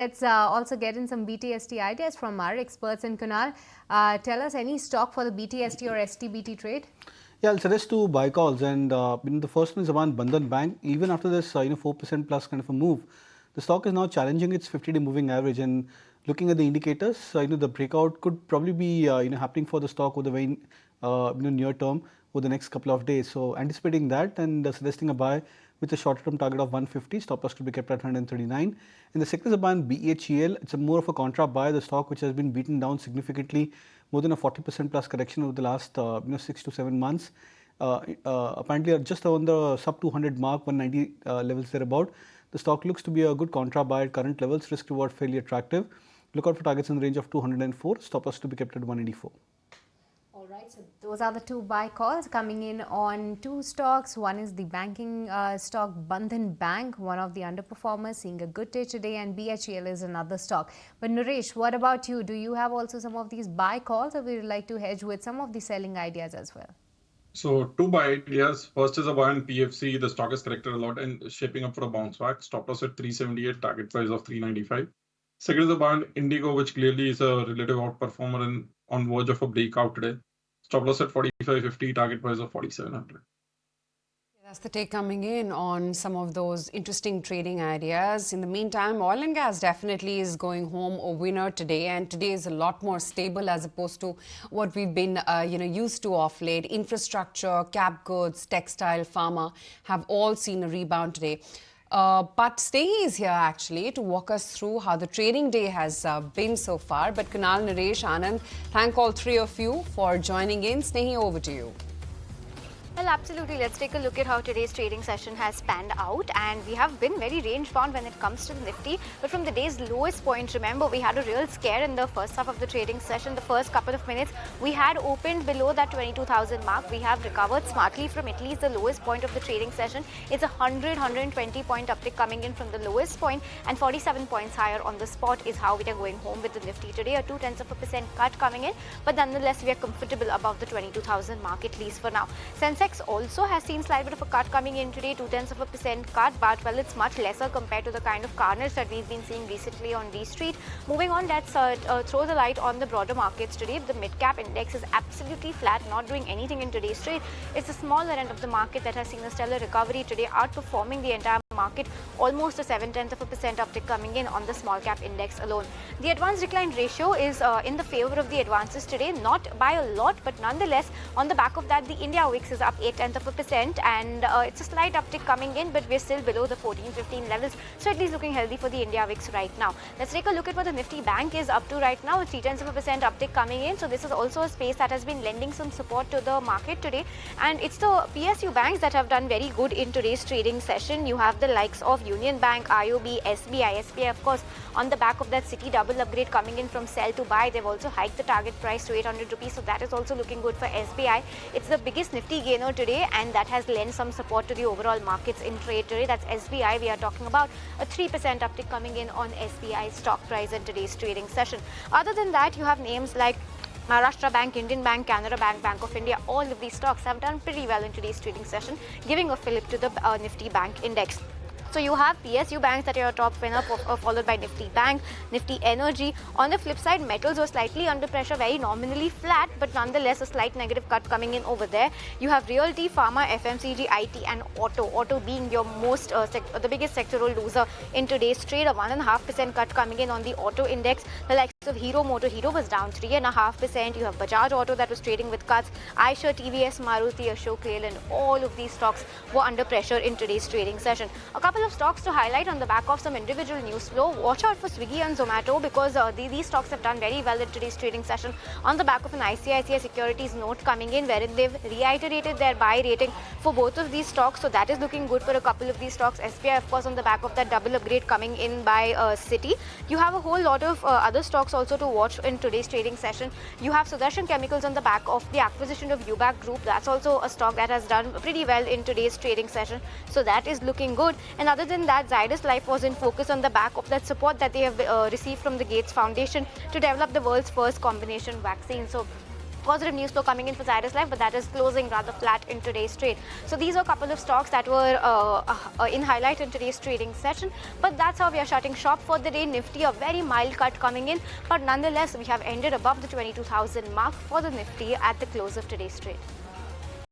Let's also get in some BTST ideas from our experts. And Kunal, tell us any stock for the BTST or STBT trade? Yeah, I'll suggest two buy calls, and the first one is around Bandhan Bank. Even after this 4% plus kind of a move, the stock is now challenging its 50-day moving average. And looking at the indicators, the breakout could probably be happening for the stock over the very near term over the next couple of days. So anticipating that and suggesting a buy with a shorter term target of 150, stop loss to be kept at 139. And the second is a buy on BHEL. It's a more of a contra buy. The stock which has been beaten down significantly, more than a 40% plus correction over the last 6 to 7 months. Apparently just on the sub 200 mark, 190 levels thereabout. The stock looks to be a good contra buy at current levels, risk reward fairly attractive. Look out for targets in the range of 204, stop loss to be kept at 184. All right, so those are the two buy calls coming in on two stocks. One is the banking stock Bandhan Bank, one of the underperformers, seeing a good day today, and BHEL is another stock. But Naresh, what about you? Do you have also some of these buy calls, or would you like to hedge with some of the selling ideas as well? So two buy ideas. First is a buy on PFC. The stock has corrected a lot and shaping up for a bounce back. Stop loss at 378, target price of 395. Second is a buy on Indigo, which clearly is a relative outperformer and on verge of a breakout today. Stop loss at 45.50, target price of 4700. That's the take coming in on some of those interesting trading ideas. In the meantime, oil and gas definitely is going home a winner today, and today is a lot more stable as opposed to what we've been used to of late. Infrastructure, cap goods, textile, pharma have all seen a rebound today. But Snehi is here actually to walk us through how the trading day has been so far. But Kunal, Naresh, Anand, thank all three of you for joining in. Snehi, over to you. Well, absolutely. Let's take a look at how today's trading session has panned out. And we have been very range bound when it comes to the Nifty. But from the day's lowest point, remember, we had a real scare in the first half of the trading session. The first couple of minutes, we had opened below that 22,000 mark. We have recovered smartly from at least the lowest point of the trading session. It's a 120 point uptick coming in from the lowest point, and 47 points higher on the spot is how we are going home with the Nifty today. A 0.2% cut coming in, but nonetheless, we are comfortable above the 22,000 mark, at least for now. Sensex also has seen slight bit of a cut coming in today, 0.2% cut, but well, it's much lesser compared to the kind of carnage that we've been seeing recently on D Street. Moving on, let's throw the light on the broader markets today. The mid-cap index is absolutely flat, not doing anything in today's trade. It's the smaller end of the market that has seen a stellar recovery today, outperforming the entire market, almost a 0.7% uptick coming in on the small cap index alone. The advance decline ratio is in the favor of the advances today, not by a lot, but nonetheless, on the back of that, the India VIX is up 0.8%, and it's a slight uptick coming in, but we're still below the 14-15 levels, so at least looking healthy for the India VIX right now. Let's take a look at what the Nifty Bank is up to right now. 0.3% uptick coming in, so this is also a space that has been lending some support to the market today, and it's the PSU banks that have done very good in today's trading session. You have the likes of Union Bank, IOB, SBI, of course, on the back of that City double upgrade coming in from sell to buy. They've also hiked the target price to 800 rupees, so that is also looking good for SBI. It's the biggest Nifty gainer today, and that has lent some support to the overall markets in trade today. That's SBI. We are talking about a 3% uptick coming in on SBI stock price in today's trading session. Other than that, you have names like Maharashtra Bank, Indian Bank, Canara Bank, Bank of India. All of these stocks have done pretty well in today's trading session, giving a fillip to the Nifty Bank index. So you have PSU banks that are your top winner, followed by Nifty Bank, Nifty Energy. On the flip side, metals were slightly under pressure, very nominally flat, but nonetheless a slight negative cut coming in over there. You have Realty, Pharma, FMCG, IT, and Auto. Auto being your most the biggest sectoral loser in today's trade. A 1.5% cut coming in on the Auto index. The likes of Hero Motor, Hero was down 3.5%. You have Bajaj Auto that was trading with cuts. Eicher, TVS, Maruti, Ashok Leyland, all of these stocks were under pressure in today's trading session. A couple of stocks to highlight on the back of some individual news flow. Watch out for Swiggy and Zomato, because these stocks have done very well in today's trading session on the back of an ICICI Securities note coming in, wherein they've reiterated their buy rating for both of these stocks. So that is looking good for a couple of these stocks. SBI, of course, on the back of that double upgrade coming in by Citi. You have a whole lot of other stocks also to watch in today's trading session. You have Sudarshan Chemicals on the back of the acquisition of UBAC Group. That's also a stock that has done pretty well in today's trading session. So that is looking good. And other than that, Zydus Life was in focus on the back of that support that they have received from the Gates Foundation to develop the world's first combination vaccine. So Positive news flow coming in for Zydus Life, but that is closing rather flat in today's trade. So these are a couple of stocks that were in highlight in today's trading session. But that's how we are shutting shop for the day. Nifty, a very mild cut coming in, but nonetheless we have ended above the 22,000 mark for the Nifty at the close of today's trade.